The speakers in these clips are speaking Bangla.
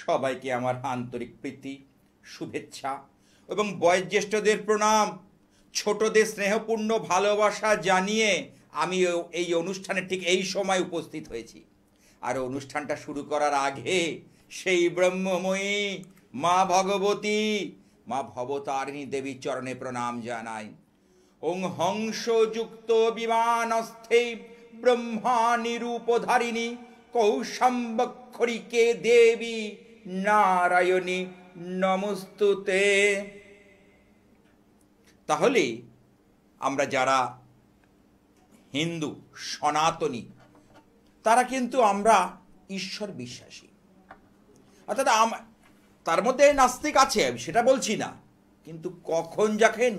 সবাইকে আমার আন্তরিক প্রীতি, শুভেচ্ছা এবং বয়োজ্যেষ্ঠদের প্রণাম, ছোটদের স্নেহপূর্ণ ভালোবাসা জানিয়ে আমি এই অনুষ্ঠানে ঠিক এই সময় উপস্থিত হয়েছি। আর অনুষ্ঠানটা শুরু করার আগে সেই ব্রহ্মময়ী মা ভগবতী, মা ভবতারিণী দেবীর চরণে প্রণাম জানাই। ওং হংসযুক্ত বিমানস্থে ব্রহ্মা নিরূপধারিণী কৌশম্বক্ষরিকে দেবী নারায়ণী নমস্তুতে। তাহলে আমরা যারা হিন্দু সনাতনী তারা কিন্তু আমরা ঈশ্বর বিশ্বাসী, অর্থাৎ তার মধ্যে নাস্তিক আছে, আমি সেটা বলছি না, কিন্তু কখন জানেন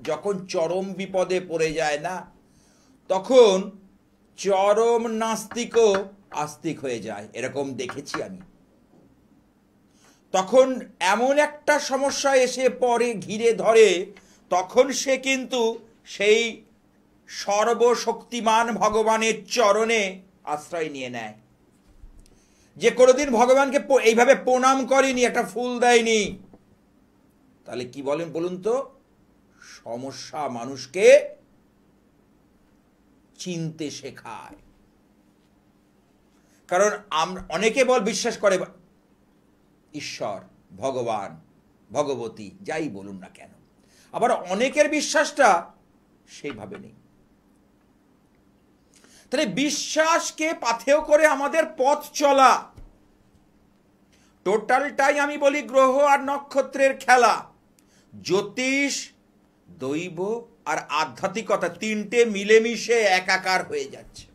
যখন চরম বিপদে পড়ে যায় না, তখন চরম নাস্তিকও আস্তিক হয়ে যায়, এরকম দেখেছি আমি। তখন এমন একটা সমস্যা এসে পড়ে, ঘিরে ধরে, তখন সে কিন্তু সেই সর্বশক্তিমান ভগবানের চরণে আশ্রয় নিয়ে নেয়। যে কোনোদিন ভগবানকে এইভাবে প্রণাম করেনি, একটা ফুল দেয়নি, তাহলে কি বলুন তো? সমস্যা মানুষকে চিনতে শেখায়। কারণ অনেকে বিশ্বাস করে ঈশ্বর, ভগবান, ভগবতী, যাই বলুন না কেন, আবার অনেকের বিশ্বাসটা সেইভাবে নেই। তাহলে বিশ্বাসকে পাথেয় করে আমাদের পথ চলা, টোটালটাই আমি বলি গ্রহ আর নক্ষত্রের খেলা। জ্যোতিষ, দৈব আর আধ্যাত্মিকতা তিনটে মিলেমিশে একাকার হয়ে যাচ্ছে।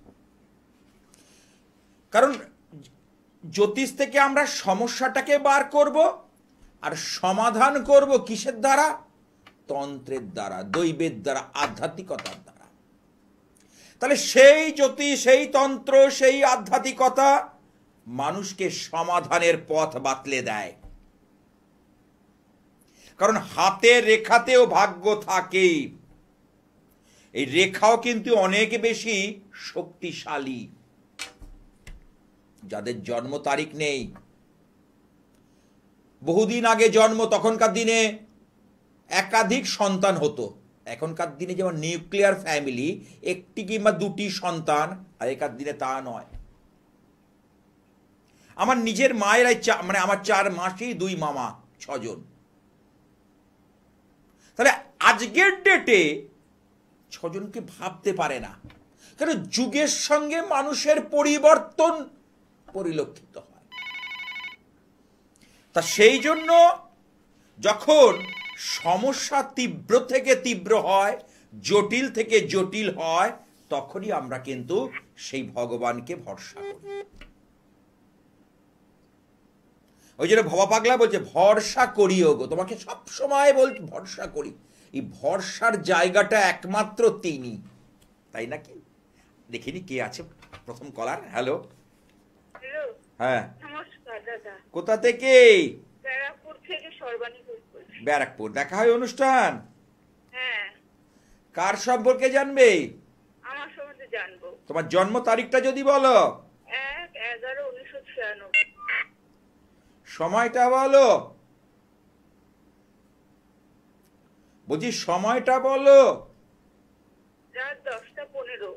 কারণ জ্যোতিষ থেকে আমরা সমস্যাটাকে বার করব, আর সমাধান করব কিসের দ্বারা? তন্ত্রের দ্বারা, দৈবের দ্বারা, আধ্যাত্মিকতার দ্বারা। তাহলে সেই জ্যোতিষ, সেই তন্ত্র, সেই আধ্যাত্মিকতা মানুষকে সমাধানের পথ বাতলে দেয়। কারণ হাতের রেখাতেও ভাগ্য থাকে, এই রেখাও কিন্তু অনেক বেশি শক্তিশালী। যাদের জন্ম তারিখ নেই, বহুদিন আগে জন্ম, তখনকার দিনে একাধিক সন্তান হতো। এখনকার দিনে যেমন নিউক্লিয়ার ফ্যামিলি, একটি কিংবা দুটি সন্তান, আর একার দিনে তা নয়। আমার নিজের মায়েরাই আমার 4 মাসি, 2 মামা, 6 জন। তাহলে আজকের ডেটে 6 জনকে ভাবতে পারে না, কারণ যুগের সঙ্গে মানুষের পরিবর্তন পরিলক্ষিত হয়। তা সেই জন্য যখন সমস্যা তীব্র থেকে তীব্র হয়, জটিল থেকে জটিল হয়, তখনই আমরা কিন্তু সেই ভগবানকে ভরসা করি। ওই জন্য ভবা পাগলা বলছে ভরসা করিও গো, তোমাকে সব সময় বলছি ভরসা করি। এই ভরসার জায়গাটা একমাত্র তিনি, তাই নাকি? দেখিনি কে আছে প্রথম কলার। হ্যালো, হ্যাঁ নমস্কার দাদা। কোথা থেকে? ব্যারাকপুর থেকে সর্বাণী বলছি। ব্যারাকপুর। দেখা হয় অনুষ্ঠান? হ্যাঁ। কার সম্পর্কে জানবে? আমার সম্বন্ধে জানবো। তোমার জন্ম তারিখটা যদি বলো। 1/11/1996। সময়টা বলো। বলছি সময়টা বলো। রাত 10টা 15।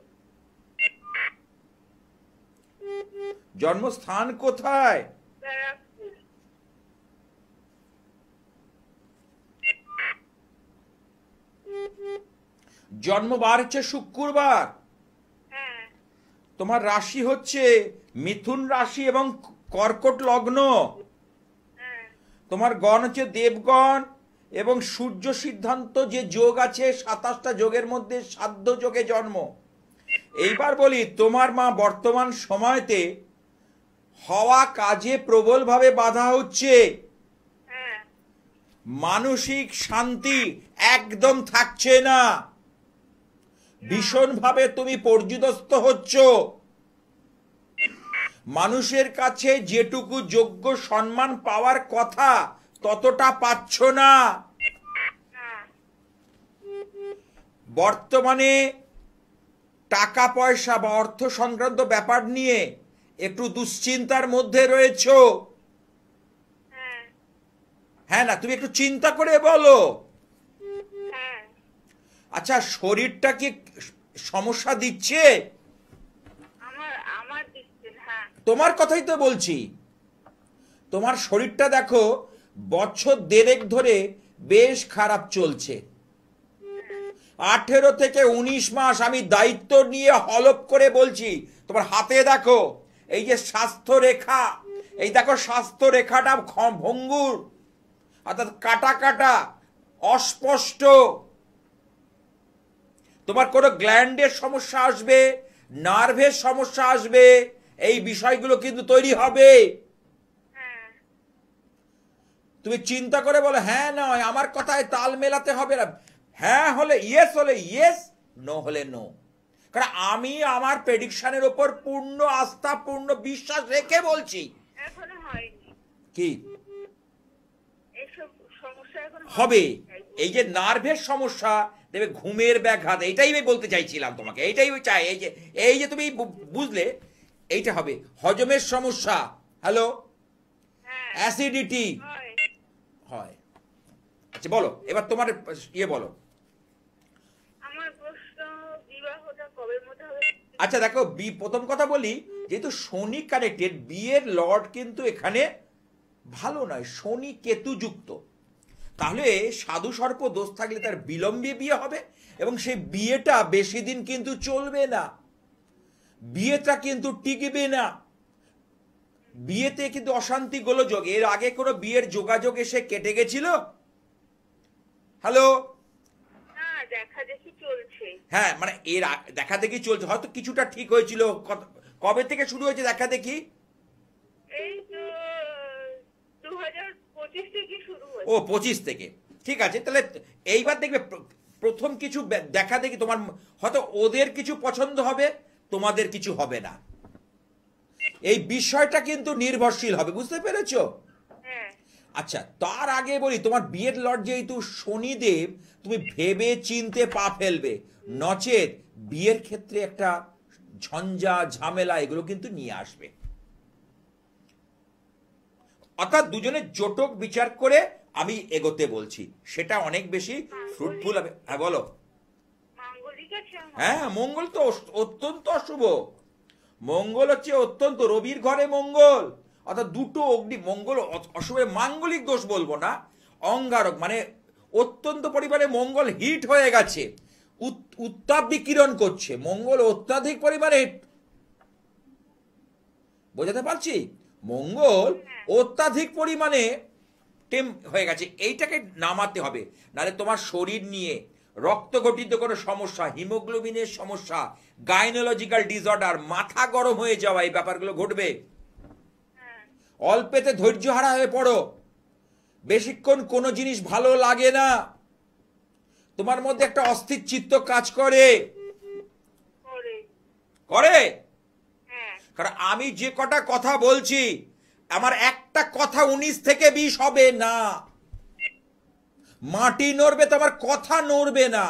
জন্মস্থান কোথায়? ব্যারাকপুর। জন্মবার হচ্ছে শুক্রবার। হ্যাঁ। তোমার রাশি হচ্ছে মিথুন রাশি এবং কর্কট লগ্ন। হ্যাঁ। তোমার গণ হচ্ছে দেবগণ এবং সূর্য সিদ্ধান্ত যে যোগ আছে, 27টা যোগের মধ্যে সাধ্য যোগে জন্ম। এইবার বলি, তোমার মা বর্তমান সময়তে হওয়া কাজে প্রবলভাবে বাধা হচ্ছে। হ্যাঁ। মানসিক শান্তি একদম থাকছে না, ভীষণভাবে তুমি পর্যুদস্ত হচ্ছ। মানুষের কাছে যেটুকু যোগ্য সম্মান পাওয়ার কথা ততটা পাচ্ছ না। বর্তমানে টাকা পয়সা বা অর্থ সংক্রান্ত ব্যাপার নিয়ে একটু দুশ্চিন্তার মধ্যে রয়েছো। হ্যাঁ না, তুমি একটু চিন্তা করে বলো। হ্যাঁ, আচ্ছা, শরীরটা কি সমস্যা দিচ্ছে? আমার দিচ্ছে, হ্যাঁ। তোমার কথাই তো বলছি। তোমার শরীরটা দেখো, বছর দেড়েক ধরে বেশ খারাপ চলছে। 18 থেকে 19 মাস আমি দায়িত্ব নিয়ে হলপ করে বলছি। তোমার হাতে দেখো, এই যে স্বাস্থ্য রেখা, এই দেখো স্বাস্থ্য রেখাটা ভঙ্গুর, অর্থাৎ কাটা কাটা, অস্পষ্ট। তোমার কোনো গ্ল্যান্ডের সমস্যা আসবে, নার্ভের সমস্যা আসবে, এই বিষয়গুলো কিন্তু তৈরি হবে। হ্যাঁ, তুমি চিন্তা করে বলো হ্যাঁ নয়, আমার কথায় তাল মেলাতে হবে না। হ্যাঁ হলে ইয়েস, নো হলে নো। কারণ আমি আমার প্রেডিকশনের ওপর পূর্ণ আস্থা, পূর্ণ বিশ্বাস রেখে বলছি। এখনো হয়নি। কি এইসব সমস্যা এখন হবে? হয়নি। এই যে নার্ভের সমস্যা, দেবে ঘুমের ব্যাঘাত, এইটাই আমি বলতে চাইছিলাম তোমাকে, এইটাই আমি চাই। এই যে তুমি বুঝলে, এইটা হবে। হজমের সমস্যা, হ্যালো, হ্যাঁ, অ্যাসিডিটি হয়। হয়। আচ্ছা বলো, এবার তোমার ইয়ে বলো। আমার প্রশ্ন, বিবাহটা কবের মধ্যে হবে? আচ্ছা দেখো, প্রথম কথা বলি, যেহেতু শনি কানেক্টেড, বিয়ের লর্ড কিন্তু এখানে ভালো নয়, শনি কেতু যুক্ত। তাহলে সাধু সর্প দোষ থাকলে তার বিলম্বে বিয়ে হবে, এবং সেই বিয়েটা বেশি দিন কিন্তু চলবে না, বিয়েটা কিন্তু টিকবে না। বিয়েতে কিন্তু অশান্তি গোলযোগ। এর আগে কোনো বিয়ের যোগাযোগ এসে কেটে গেছিল? হ্যালো, হ্যাঁ, দেখা দেখি চলছে। হ্যাঁ মানে এর দেখা দেখি চলছে, হয়তো কিছুটা ঠিক হয়েছিল। কবে থেকে শুরু হয়েছে দেখা দেখি? এই তো 2025 থেকে শুরু ও, হয়েছে। 25 থেকে। ঠিক আছে, তাহলে এইবার দেখবে প্রথম কিছু দেখা দেখি তোমার, হয়তো ওদের কিছু পছন্দ হবে, তোমাদের কিছু হবে না। এই বিষয়টা কিন্তু নির্ভরশীল হবে, বুঝতে পেরেছো? হ্যাঁ, আচ্ছা, তার আগে বলি, তোমার বিয়ের লর্ড যেহেতু শনিদেব, তুমি ভেবে চিনতে পা ফেলবে, নচেত বিয়ের ক্ষেত্রে একটা ঝঞ্ঝা ঝামেলা এগুলো কিন্তু নিয়ে আসবে। অর্থাৎ দুজনের জোটক বিচার করে আমি এগোতে বলছি, সেটা অনেক বেশি ফ্রুটফুল হবে। হ্যাঁ বলো। মাঙ্গলিক আছে আমার। হ্যাঁ, মঙ্গল তো অত্যন্ত অশুভ। মঙ্গল হচ্ছে অত্যন্ত, রবির ঘরে মঙ্গল, অর্থাৎ দুটো অগ্নি, মঙ্গল অশুভের মাঙ্গলিক দোষ বলবো না, অঙ্গারক, মানে অত্যন্ত পরিমাণে মঙ্গল হিট হয়ে গেছে, উত্তাপ বিকিরণ করছে, মঙ্গল অত্যাধিক পরিমাণে, বোঝাতে পারছি? মঙ্গল অত্যাধিক পরিমাণে হয়ে গেছে, এইটাকে নামাতে হবে। নাহলে তোমার শরীর নিয়ে রক্ত গঠিত কোনো সমস্যা, হিমোগ্লোবিনের সমস্যা, গাইনোলজিক্যাল ডিসঅর্ডার, মাথা গরম হয়ে যাওয়া, এই ব্যাপারগুলো ঘটবে। হ্যাঁ, অল্পেতে ধৈর্য হারা হয়ে পড়ো, বেশিক্ষণ কোনো জিনিস ভালো লাগে না, তোমার মধ্যে একটা অস্থির চিত্ত কাজ করে করে। করে হ্যাঁ, কারণ আমি যে কটা কথা বলছি, আমার একটা কথা 19 থেকে 20 হবে না। মাটি নড়বে তো আমার কথা নড়বে না।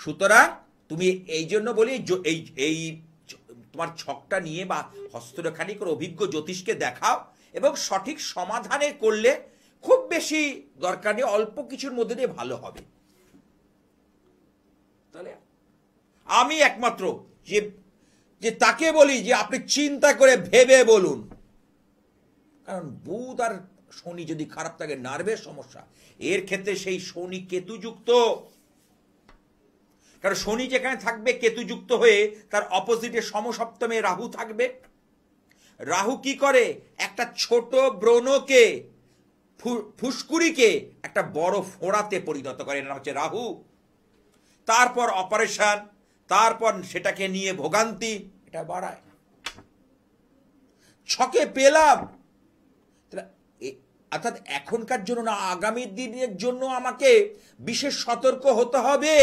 সুতরাং তুমি এই জন্য বলি, এই এই তোমার ছকটা নিয়ে বা হস্তরেখানিক অভিজ্ঞ জ্যোতিষকে দেখাও, এবং সঠিক সমাধানে করলে খুব বেশি দরকার নেই, অল্প কিছুর মধ্যে দিয়ে ভালো হবে। তাহলে আমি একমাত্র যে যে তাকে বলি যে আপনি চিন্তা করে ভেবে বলুন, কারণ বুধ আর শনি যদি খারাপ থাকে, নার্ভের সমস্যা, এর ক্ষেত্রে সেই শনি কেতু যুক্ত। কারণ শনি যেখানে থাকবে কেতু যুক্ত হয়ে, তার অপোজিটে সমসপ্তমে রাহু থাকবে। রাহু কি করে? একটা ছোট ব্রণকে, ফুসকুড়িকে একটা বড় ফোড়াতে পরিণত করে, এর নাম হচ্ছে রাহু। তারপর অপারেশন, তারপর সেটাকে নিয়ে ভোগান্তি, এটা বাড়ায়। ছকে পেলাম, অর্থাৎ এখনকার জন্য না, আগামী দিনের জন্য আমাকে বিশেষ সতর্ক হতে হবে।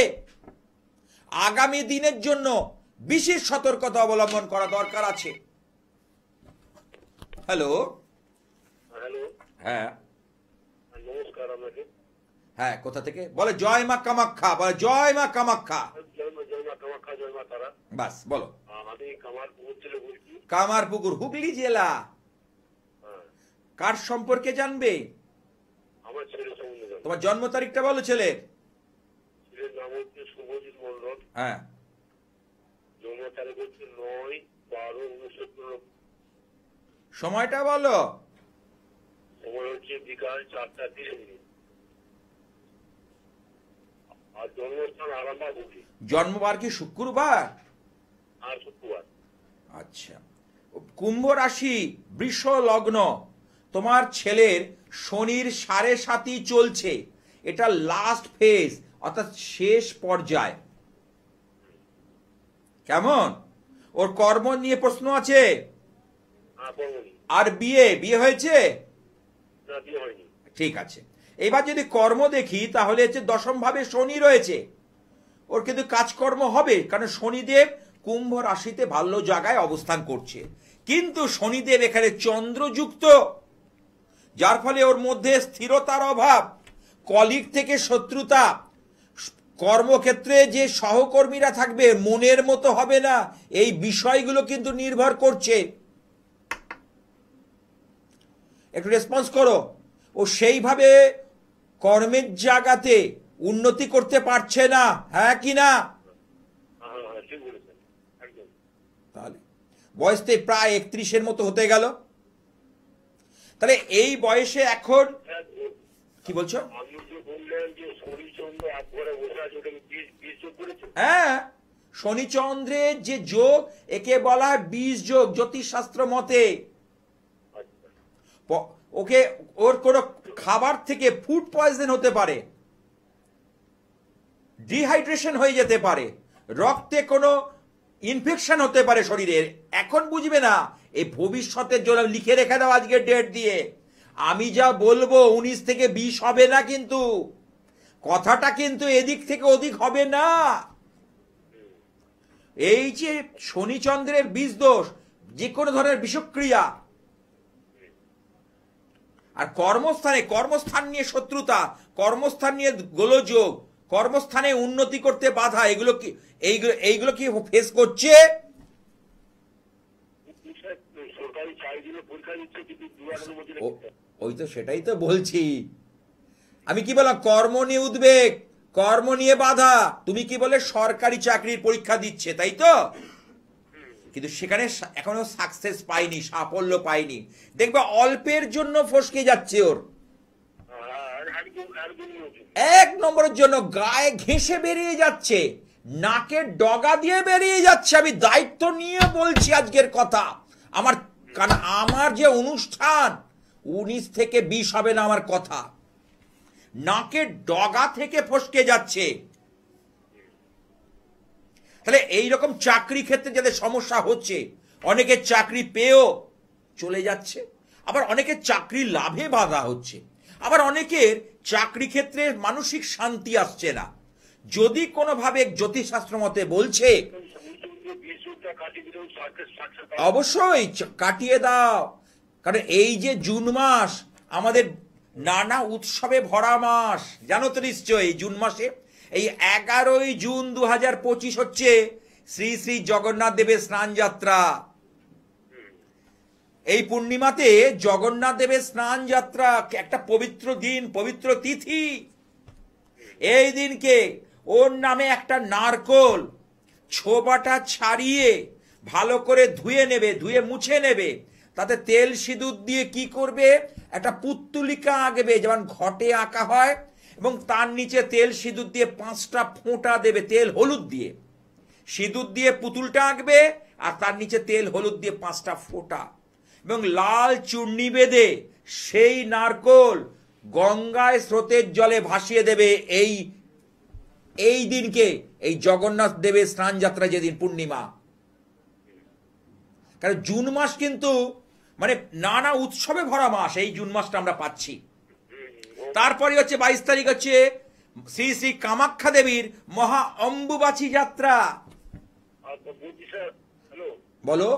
আগামী দিনের জন্য বিশেষ সতর্কতা অবলম্বন করা দরকার আছে। হ্যালো, হ্যালো, হ্যাঁ নমস্কার আপনাকে। হ্যাঁ, কোথা থেকে বলে? জয় মা কামাখ্যা, বলে জয় মা কামাখ্যা। জয় মা কামাখ্যা, জয় মা তারা। বাস বলো। আমি কামারপুকুর থেকে বলছি। কামারপুকুর, হুগলি জেলা। হ্যাঁ, কার সম্পর্কে জানবে? আমার ছেলে সম্বন্ধে জানবো। তোমার জন্ম তারিখটা বলো ছেলে। ছেলের নাম হচ্ছে শুভজিৎ মন্ডল। হ্যাঁ, জন্ম তারিখ হচ্ছে 9/12/1993। সময়টা বলো। সময় হচ্ছে বিকাল 4:30। আর জন্মস্থান আরামবাগ হুগলি। জন্মবার কি শুক্রবার? আর শুক্রবার। আচ্ছা, কুম্ভ রাশি, বৃষ লগ্ন। তোমার ছেলের শনির 7.5 চলছে, এটা লাস্ট ফেজ অর্থাৎ শেষ পর্যায়। কেমন? ওর কর্ম নিয়ে প্রশ্ন আছে। কর্মনি। আর বিয়ে হয়েছে? না, বিয়ে হয়নি। ঠিক আছে, এবার যদি কর্ম দেখি তাহলে হচ্ছে দশম ভাবে শনি রয়েছে। ওর কিন্তু কাজকর্ম হবে, কারণ শনিদেব কুম্ভ রাশিতে ভালো জায়গায় অবস্থান করছে। কিন্তু শনিদেব এখানে চন্দ্রযুক্ত, যার ফলে ওর মধ্যে স্থিরতার অভাব, কলিগ থেকে শত্রুতা, কর্মক্ষেত্রে যে সহকর্মীরা থাকবে মনের মতো হবে না, এই বিষয়গুলো কিন্তু নির্ভর করছে। একটু রেসপন্স করো। ও সেইভাবে কর্মের জায়গাতে উন্নতি করতে পারছে না, হ্যাঁ কি না? হ্যাঁ, ঠিক বলেছেন, একদম। তাহলে বয়সতে প্রায় 31-এর মতো হতে গেল। তাহলে এই বয়সে এখন কি বলছো? আপনি যে বললেন যে শনিচন্দ্র এক ঘরে বসে আছে, ওটা বীজ যোগ করেছে? হ্যাঁ, শনিচন্দ্রের যে যোগ, একে বলা হয় বীজ যোগ জ্যোতিষশাস্ত্র মতে। আচ্ছা। ওকে ওর কোনো খাবার থেকে ফুড পয়জন হতে পারে, ডিহাইড্রেশন হয়ে যেতে পারে, রক্তে কোনো ইনফেকশন হতে পারে শরীরের। এখন বুঝবে না, এই ভবিষ্যতের জন্য লিখে রেখে দাও আজকে ডেট দিয়ে। আমি যা বলবো 19 থেকে 20 হবে না, কিন্তু কথাটা কিন্তু এদিক থেকে ওদিক হবে না। এই যে শনিচন্দ্রের বীজ দোষ, যে কোনো ধরনের বিষক্রিয়া, আর কর্মস্থান নিয়ে শত্রুতা, কর্মস্থান নিয়ে গোলযোগ, কর্মস্থানে উন্নতি করতে বাধা, এইগুলো কি ফেস করছে? সরকারি চাকরির পরীক্ষা দিচ্ছে, কিন্তু 2 বছর। ওই তো সেটাই তো বলছি। আমি কি বললাম? কর্ম নিয়ে উদ্বেগ, কর্ম নিয়ে বাধা। তুমি কি বলে সরকারি চাকরির পরীক্ষা দিচ্ছে, তাই তো? কিন্তু সেখানে এখনো সাকসেস পাইনি, সাফল্য পাইনি। দেখবে অল্পের জন্য ফসকে যাচ্ছে ওর। এক নম্বরের জন্য গায়ে ঘেঁষে বেরিয়ে যাচ্ছে, নাকের ডগা দিয়ে বেরিয়ে যাচ্ছে। আমি দায়িত্ব নিয়ে বলছি আজকের কথা। কারণ আমার যে অনুষ্ঠান 19 থেকে 20 হবে না আমার কথা। নাকের ডগা থেকে ফসকে যাচ্ছে। তাহলে এইরকম চাকরি ক্ষেত্রে যাদের সমস্যা হচ্ছে, অনেকের চাকরি পেয়েও চলে যাচ্ছে, আবার অনেকের চাকরি লাভে বাধা হচ্ছে, আবার অনেকের চাকরি ক্ষেত্রে মানসিক শান্তি আসছে না। যদি কোনোভাবে জ্যোতিষশাস্ত্র মতে বলছে, অবশ্যই কাটিয়ে দাও। কারণ এই যে জুন মাস আমাদের নানা উৎসবে ভরা মাস, জানো তো নিশ্চয়ই। জুন মাসে এই 11ই জুন 2025 হচ্ছে শ্রী শ্রী জগন্নাথ দেবের স্নান যাত্রা। এই পূর্ণিমাতে জগন্নাথ দেবের স্নান যাত্রা একটা পবিত্র দিন, পবিত্র তিথি। এই দিনকে ওর নামে একটা নারকোল ছোবাটা ছাড়িয়ে ভালো করে ধুয়ে নেবে, ধুয়ে মুছে নেবে। তাতে তেল সিঁদুর দিয়ে কি করবে? একটা পুত্তুলিকা আঁকবে, যেমন ঘটে আঁকা হয়, এবং তার নিচে তেল সিঁদুর দিয়ে 5টা ফোঁটা দেবে, তেল হলুদ দিয়ে। সিঁদুর দিয়ে পুতুলটা আঁকবে, আর তার নিচে তেল হলুদ দিয়ে 5টা ফোঁটা, এবং লাল চূর্ণি বেঁধে সেই নারকোল গঙ্গায় স্রোতের জলে ভাসিয়ে দেবে। এই দিনকে, এই জগন্নাথ দেবের স্নান যাত্রা যেদিন পূর্ণিমা। কারণ জুন মাস কিন্তু মানে নানা উৎসবে ভরা মাস, এই জুন মাসটা আমরা পাচ্ছি। তারপরে হচ্ছে 22 তারিখ হচ্ছে শ্রী শ্রী কামাখ্যা দেবীর মহা অম্বুবাচী যাত্রা। বলো।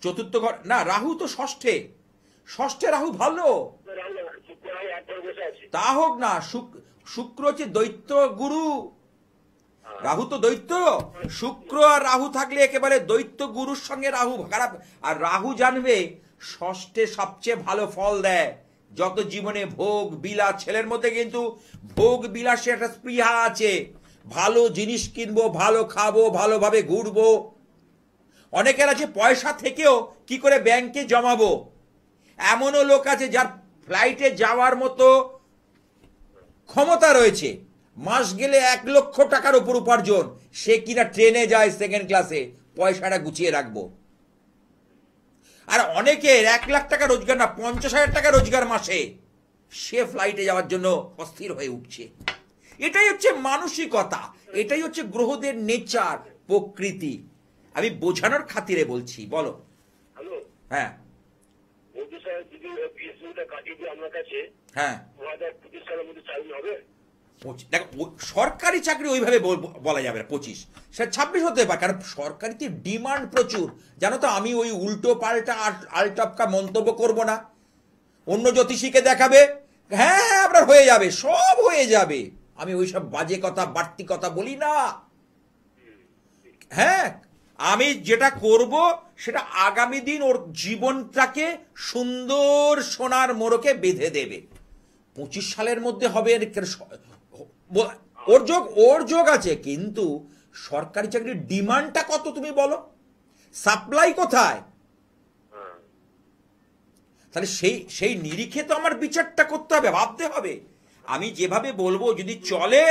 চতুর্থ ঘর না, রাহু তো ষষ্ঠে রাহু ভালো, তা হোক না। শুক্র হচ্ছে দৈত্য গুরু, রাহু তো দৈত্য, শুক্র আর রাহু থাকলে একেবারে দৈত্য গুরুর সঙ্গে রাহু খারাপ। আর রাহু জানবে ষষ্ঠে সবচেয়ে ভালো ফল দেয়। যত জীবনে ভোগ বিলাস, ছেলের মধ্যে কিন্তু ভোগ বিলাসে একটা স্পৃহা আছে, ভালো জিনিস কিনবো, ভালো খাবো, ভালোভাবে ঘুরবো। অনেকের আছে পয়সা থেকেও কি করে ব্যাংকে জমাবো। এমনও লোক আছে যার ফ্লাইটে যাওয়ার মতো ক্ষমতা রয়েছে, মাস গেলে 1,00,000 টাকার উপর উপার্জন, সে কিনা ট্রেনে যায় সেকেন্ড ক্লাসে, পয়সাটা গুছিয়ে রাখবো। আর অনেকের 1,00,000 টাকা রোজগার না, 50,000 টাকা রোজগার মাসে, সে ফ্লাইটে যাওয়ার জন্য অস্থির হয়ে উঠছে। এটাই হচ্ছে মানসিকতা, এটাই হচ্ছে গ্রহদের নেচার, প্রকৃতি। আমি বোঝানোর খাতিরে বলছি। বলো। হ্যালো, হ্যাঁ বলছি স্যার, যদি 20 কাটিয়ে দিয়ে আপনার কাছে হ্যাঁ 2025 সালের মধ্যে চালু হবে? দেখো, সরকারি চাকরি ওইভাবে বলা যাবে না 25, সেটা 26 হতে পারে, কারণ সরকারিতে ডিমান্ড প্রচুর। জানো তো, আমি ওই উল্টো পাল্টা আলটপকা মন্তব্য করব না। অন্য জ্যোতিষীকে দেখাবে, হ্যাঁ আপনার হয়ে যাবে, সব হয়ে যাবে, আমি ওইসব বাজে কথা বাড়তি কথা বলি না। হ্যাঁ, আমি যেটা করব সেটা আগামী দিন ওর জীবনটাকে সুন্দর সোনার মোড়কে বেঁধে দেবে। 25 সালের মধ্যে হবে, ওর যোগ আছে, কিন্তু সরকারি চাকরির ডিমান্ডটা কত তুমি বলো, সাপ্লাই কোথায়? তাহলে সেই নিরিখে তো আমার বিচারটা করতে হবে, ভাবতে হবে। আমি যেভাবে বলবো যদি চলে,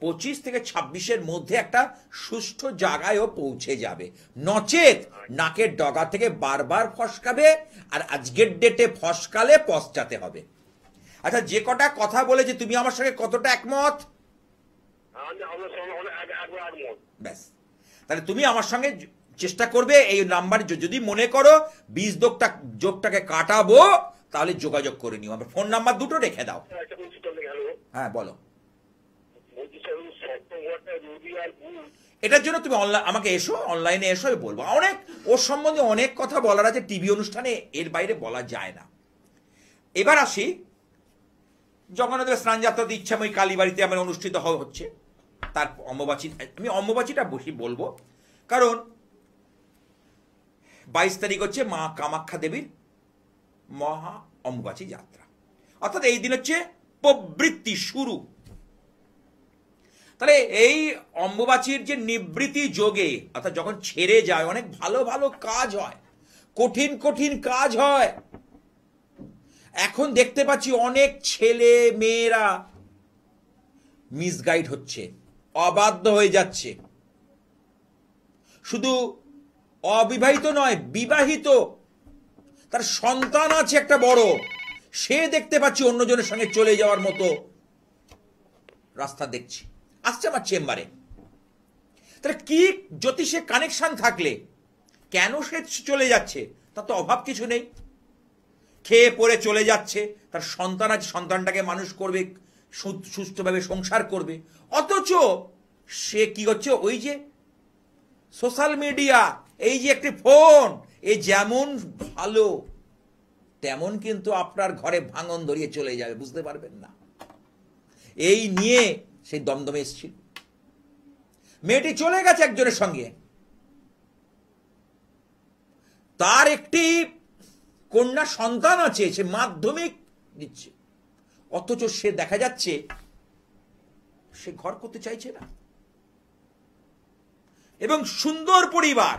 25 থেকে 26-এর মধ্যে একটা সুষ্ঠু জায়গায়ও পৌঁছে যাবে। নচেত নাকের ডগা থেকে বারবার ফসকাবে, আর আজকের ডেটে ফসকালে পশ্চাতে হবে। আচ্ছা, যে কটা কথা বলেছে তুমি আমার সঙ্গে কতটা একমত? ব্যাস, তাহলে তুমি আমার সঙ্গে চেষ্টা করবে এই নাম্বার, যদি মনে করো 20 যোগটাকে কাটাবো, তাহলে যোগাযোগ করে নিও। আমার ফোন নাম্বার দুটো রেখে দাও। হ্যাঁ বলো। এটার জন্য তুমি আমাকে এসো, অনলাইনে এসো, বলবো। অনেক ওর সম্বন্ধে অনেক কথা বলার আছে, টিভি অনুষ্ঠানে এর বাইরে বলা যায় না। এবার আসি, জগন্নাথের স্নান যাত্রাতে ইচ্ছাময়ী কালীবাড়িতে আমার অনুষ্ঠিত হচ্ছে, তার অম্বুবাচী। আমি অম্বুবাচীটা বসে বলবো, কারণ 22 তারিখ হচ্ছে মা কামাখ্যা দেবীর মহা অম্বুবাচী যাত্রা, অর্থাৎ এই দিন হচ্ছে প্রবৃত্তি শুরু। তাহলে এই অম্বুবাচীর যে নিবৃত্তি যোগে, অর্থাৎ যখন ছেড়ে যায়, অনেক ভালো ভালো কাজ হয়, কঠিন কঠিন কাজ হয়। এখন দেখতে পাচ্ছি অনেক ছেলে মেয়েরা মিসগাইড হচ্ছে, অবাধ্য হয়ে যাচ্ছে। শুধু অবিবাহিত নয়, বিবাহিত, তার সন্তান আছে একটা বড়, সে দেখতে পাচ্ছি অন্যজনের সঙ্গে চলে যাওয়ার মতো রাস্তা দেখছি, আসছে আমার চেম্বারে। তাহলে কি জ্যোতিষে কানেকশন থাকলে কেন সে চলে যাচ্ছে? তার তো অভাব কিছু নেই, খেয়ে পড়ে চলে যাচ্ছে, তার সন্তান আছে, সন্তানটাকে মানুষ করবে, সুস্থভাবে সংসার করবে। অথচ সে কি হচ্ছে, ওই যে সোশ্যাল মিডিয়া, এই যে একটি ফোন, এ যেমন ভালো তেমন কিন্তু আপনার ঘরে ভাঙন ধরিয়ে চলে যাবে, বুঝতে পারবেন না। এই নিয়ে সেই দমদমে এসেছিল, মেয়েটি চলে গেছে একজনের সঙ্গে, তার একটি কন্যা সন্তান আছে, সে মাধ্যমিক দিচ্ছে, অথচ সে দেখা যাচ্ছে সে ঘর করতে চাইছে না, এবং সুন্দর পরিবার।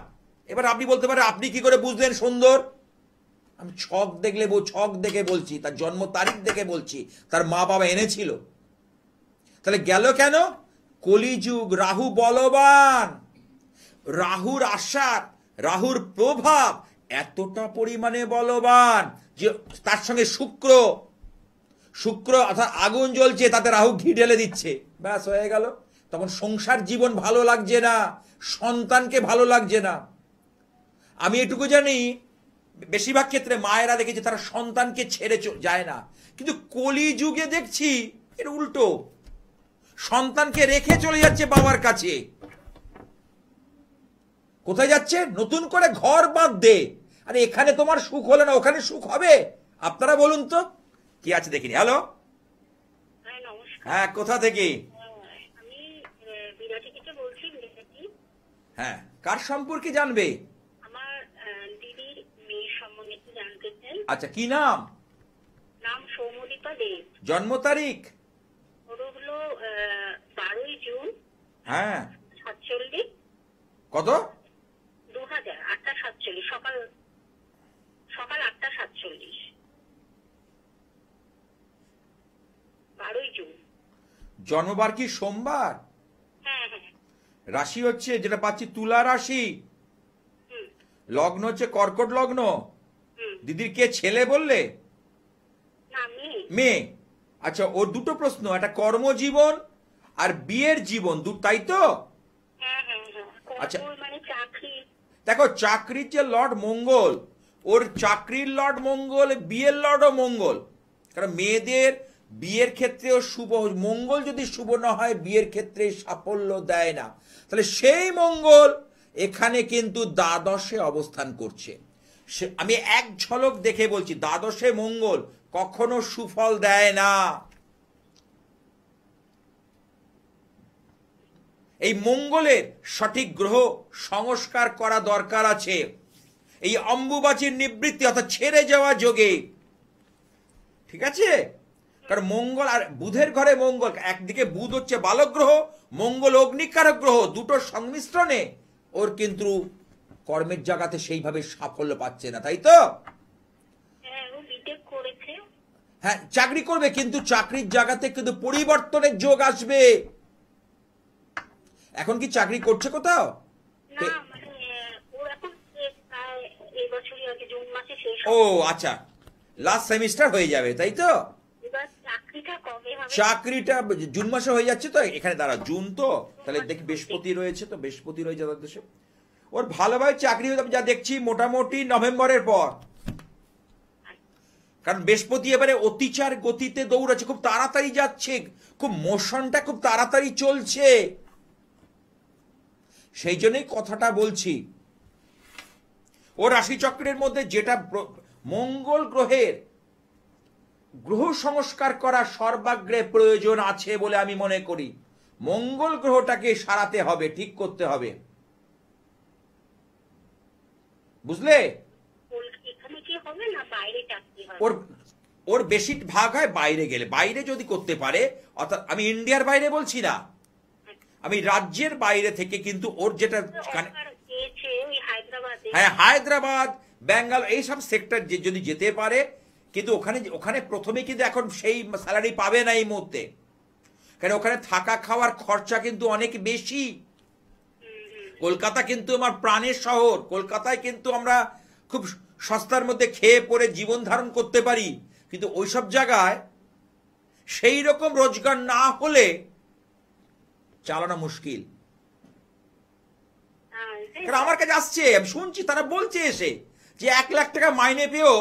এবার আপনি বলতে পারেন, আপনি কি করে বুঝলেন সুন্দর? আমি ছক দেখে বলছি, তার জন্ম তারিখ দেখে বলছি, তার মা বাবা এনেছিল। তাহলে গেল কেন? কলিযুগ, রাহু বলবান, রাহুর আশার, রাহুর প্রভাব এতটা পরিমাণে বলবান যে তার সঙ্গে শুক্র অর্থাৎ আগুন জ্বলছে, তাতে রাহু ঘি ঢেলে দিচ্ছে, ব্যাস হয়ে গেল। তখন সংসার জীবন ভালো লাগছে না, সন্তানকে ভালো লাগছে না। আমি এটুকু জানি, বেশিরভাগ ক্ষেত্রে মায়েরা দেখেছে তারা সন্তানকে ছেড়ে যায় না, কিন্তু কলিযুগে দেখছি এর উল্টো, সন্তানকে রেখে চলে যাচ্ছে বাবার কাছে। কোথায় যাচ্ছে? নতুন করে ঘর বাঁধতে। আরে এখানে তোমার সুখ হলো না, ওখানে সুখ হবে? আপনারা বলুন তো, কি আছে দেখিনি। হ্যালো, হ্যাঁ নমস্কার। হ্যাঁ কোথা থেকে? আমি বিরাটি থেকে বলছি। হ্যাঁ, কার সম্পর্কে জানবে? আমার দিদির মেয়ের সম্বন্ধে একটু জানতে চাই। আচ্ছা, কি নাম? নাম সৌমদীপা দেব। জন্ম তারিখ? ওর হলো 12ই জুন হ্যাঁ। 47। কত? 2000, 8টা 47, সকাল 8টা 47। 12ই জুন। জন্মবার কি সোমবার? হ্যাঁ হ্যাঁ। রাশি হচ্ছে যেটা পাচ্ছি তুলা রাশি, হুম লগ্ন হচ্ছে কর্কট লগ্ন। হুম। দিদির কে ছেলে বললে? না, মেয়ে। মেয়ে। আচ্ছা, ওর দুটো প্রশ্ন, একটা কর্মজীবন আর বিয়ের জীবন, তাই তো? হ্যাঁ হ্যাঁ হ্যাঁ। আচ্ছা। কর্ম মানে চাকরি। দেখো, চাকরির যে লর্ড মঙ্গল, ওর চাকরির লর্ড মঙ্গল, বিয়ের লর্ডও মঙ্গল। কারণ মেয়েদের বিয়ের ক্ষেত্রেও শুভ, মঙ্গল যদি শুভ না হয় বিয়ের ক্ষেত্রে সাফল্য দেয় না। তাহলে সেই মঙ্গল এখানে কিন্তু দ্বাদশে অবস্থান করছে। আমি এক ঝলক দেখে বলছি, দ্বাদশে মঙ্গল কখনো সুফল দেয় না। এই মঙ্গলের সঠিক গ্রহ সংস্কার করা দরকার আছে এই অম্বুবাচীর নিবৃত্তি অর্থাৎ ছেড়ে যাওয়া যোগে। ঠিক আছে? কারণ মঙ্গল আর বুধের ঘরে মঙ্গল, একদিকে বুধ হচ্ছে বালক গ্রহ, মঙ্গল অগ্নিকারক গ্রহ, দুটোর সংমিশ্রণে ওর কিন্তু কর্মের জায়গাতে সেইভাবে সাফল্য পাচ্ছে না, তাই তো? হ্যাঁ, ও বিটেক করেছে। হ্যাঁ, চাকরি করবে, কিন্তু চাকরির জায়গাতে কিন্তু পরিবর্তনের যোগ আসবে। এখন কি চাকরি করছে কোথাও? না, মানে ও এখন প্রায় এই বছরই আগে জুন মাসে শেষ ও আচ্ছা, লাস্ট সেমিস্টার হয়ে যাবে, তাই তো? এবার চাকরিটা কবে হবে? চাকরিটা জুন মাসে হয়ে যাচ্ছে তো, এখানে দাঁড়া জুন তো, তাহলে দেখি বৃহস্পতি রয়েছে তো, বৃহস্পতি রয়েছে তাদের দেশে। ওর ভালোভাবে চাকরি হয়ে যাবে যা দেখছি মোটামুটি নভেম্বরের পর। কারণ বৃহস্পতি এবারে অতিচার গতিতে দৌড়াচ্ছে, খুব তাড়াতাড়ি যাচ্ছে, খুব মোশনটা খুব তাড়াতাড়ি চলছে। সেই জন্যই কথাটা বলছি। ও রাশিচক্রের মধ্যে যেটা মঙ্গল গ্রহের গ্রহ সংস্কার করা সর্বাগ্রে প্রয়োজন আছে বলে আমি মনে করি। মঙ্গল গ্রহটাকে সারাতে হবে, ঠিক করতে হবে, বুঝলে? এখানে কি হবে না বাইরে চাকরি হবে? ওর বেশি ভাগ হয় বাইরে গেলে। বাইরে যদি করতে পারে, অর্থাৎ আমি ইন্ডিয়ার বাইরে বলছি না, আমি রাজ্যের বাইরে থেকে, কিন্তু ওর যেটা হ্যাঁ হায়দ্রাবাদ, বেঙ্গল, এইসব সেক্টর যদি যেতে পারে, কিন্তু ওখানে প্রথমে কিন্তু এখন সেই স্যালারি পাবে না এই মুহূর্তে। কারণ ওখানে থাকা খাওয়ার খরচা কিন্তু অনেক বেশি। কলকাতা কিন্তু আমার প্রাণের শহর, কলকাতায় কিন্তু আমরা খুব সস্তার মধ্যে খেয়ে পরে জীবন ধারণ করতে পারি, কিন্তু ওইসব জায়গায় সেই রকম রোজগার না হলে চালানো মুশকিল। কারণ আমার কাছে আসছে, আমি শুনছি, তারা বলছে এসে যে 1 লাখ টাকা মাইনে পেয়েও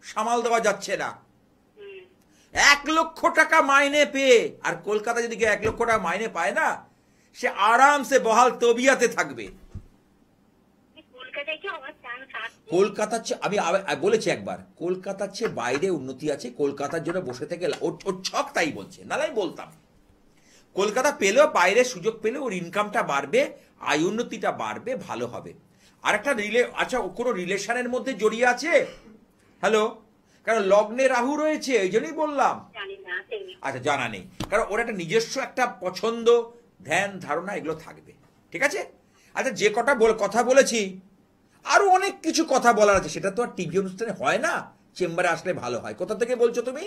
সামাল দেওয়া যাচ্ছে না। 1 লক্ষ টাকা মাইনে পেয়ে, আর কলকাতা যদি 1 লক্ষ টাকা মাইনে পায় না, সে আরামসে বহাল তবিয়াতে থাকবে। কলকাতার চেয়ে, আমি বলেছি একবার, কলকাতার চেয়ে বাইরে উন্নতি আছে। কলকাতার জন্য বসে থেকে ওর ছক তাই বলছে, নাহলে আমি বলতাম কলকাতা পেলেও, বাইরে সুযোগ পেলে ওর ইনকামটা বাড়বে, আয় উন্নতিটা বাড়বে, ভালো হবে। আর একটা আচ্ছা, কোনো রিলেশনের মধ্যে জড়িয়ে আছে? হ্যালো? কারণ লগ্নে রাহু রয়েছে, ওই জন্যই বললাম। আচ্ছা, জানা নেই, কারণ ওর একটা নিজস্ব একটা পছন্দ, ধ্যান ধারণা এগুলো থাকবে। ঠিক আছে? আচ্ছা, যে কথা বলেছি, আরো অনেক কিছু কথা বলার আছে, সেটা তো আর টিভি অনুষ্ঠানে হয় না, চেম্বারে আসলে ভালো হয়। কোথা থেকে বলছো তুমি?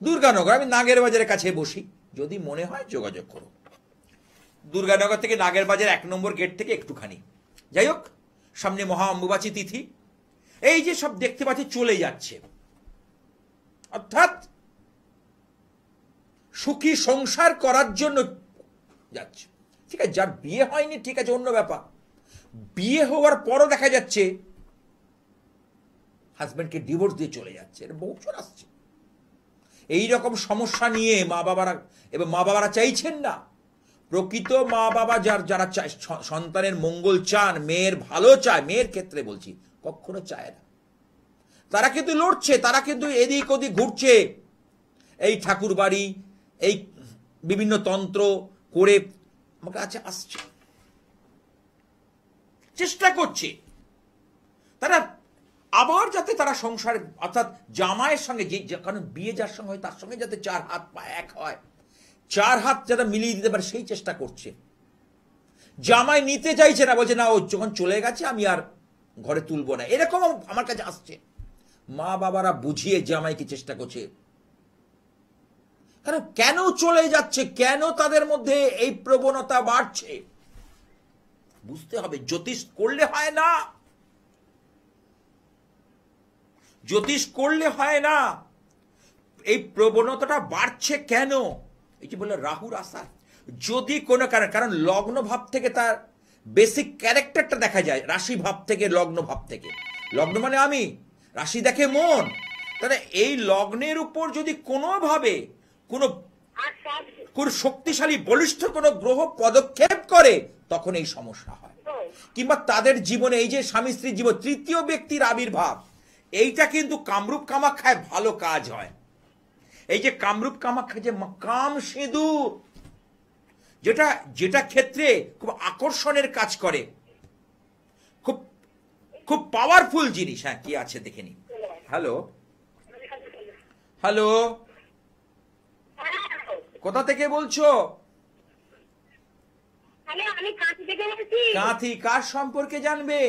দুর্গানগর। আমি নাগের বাজারের কাছে বসি, যদি মনে হয় যোগাযোগ করো। দুর্গানগর থেকে নাগের বাজার 1 নম্বর গেট থেকে একটুখানি। যাই হোক, সামনে মহা অম্বুবাচী তিথি, এই যে সব দেখতে পাচ্ছি চলে যাচ্ছে, অর্থাৎ সুখী সংসার করার জন্য যাচ্ছে। ঠিক আছে, যার বিয়ে হয়নি ঠিক আছে, অন্য ব্যাপার। বিয়ে হওয়ার পরও দেখা যাচ্ছে হাজব্যান্ডকে ডিভোর্স দিয়ে চলে যাচ্ছে, এর বহুজন আসছে। এইরকম সমস্যা নিয়ে মা বাবারা চাইছেন না। প্রকৃত মা বাবা যারা চায়, সন্তানের মঙ্গল চান, মেয়ের ভালো চায়, মেয়ের ক্ষেত্রে বলছি, কখনো চায় না। তারা কিন্তু লড়ছে, তারা কিন্তু এদিক ওদিক ঘুরছে, এই ঠাকুর বাড়ি, এই বিভিন্ন তন্ত্র করে আমার কাছে আসছে। চেষ্টা করছে তারা আবার যাতে তারা সংসার অর্থাৎ জামাইয়ের সঙ্গে কারণ বিয়ে যার সঙ্গে হয় তার সঙ্গে যাতে 4 হাত পা এক হয়, 4 হাত যাতে মিলিয়ে দিতে পারে সেই চেষ্টা করছে। জামাই নিতে চাইছে না, বলছে না ও যখন চলে গেছে আমি আর ঘরে তুলবো না, এরকম আমার কাছে আসছে। মা বাবারা বুঝিয়ে জামাইকে চেষ্টা করছে, কারণ কেন চলে যাচ্ছে, কেন তাদের মধ্যে এই প্রবণতা বাড়ছে বুঝতে হবে। জ্যোতিষ করলে হয় না, জ্যোতিষ করলে হয় না। এই প্রবণতাটা বাড়ছে কেন, এই যে বলে রাহুর আশা, যদি কোনো কারণ লগ্ন ভাব থেকে তার বেসিক ক্যারেক্টারটা দেখা যায়, রাশি ভাব থেকে, লগ্ন ভাব থেকে। লগ্ন মানে আমি, রাশি দেখে মন। তাহলে এই লগ্নের উপর যদি কোনোভাবে কোন শক্তিশালী বলিষ্ঠ কোনো গ্রহ পদক্ষেপ করে তখন এই সমস্যা হয়। কিংবা তাদের জীবনে এই যে স্বামী স্ত্রীর জীবন, তৃতীয় ব্যক্তির আবির্ভাব, এইটা কিন্তু কামরূপ কামাখ্যায় ভালো কাজ হয়। এই যে কামরূপ কামাখ্যা যে কাম সিঁদুর, যেটা যেটা ক্ষেত্রে খুব আকর্ষণের কাজ করে, খুব খুব পাওয়ারফুল জিনিস। হ্যাঁ, কি আছে দেখে নি। হ্যালো হ্যালো, কোথা থেকে বলছো? আমি কাঁথি থেকে বলছি। কাঁথি, কার সম্পর্কে জানবে?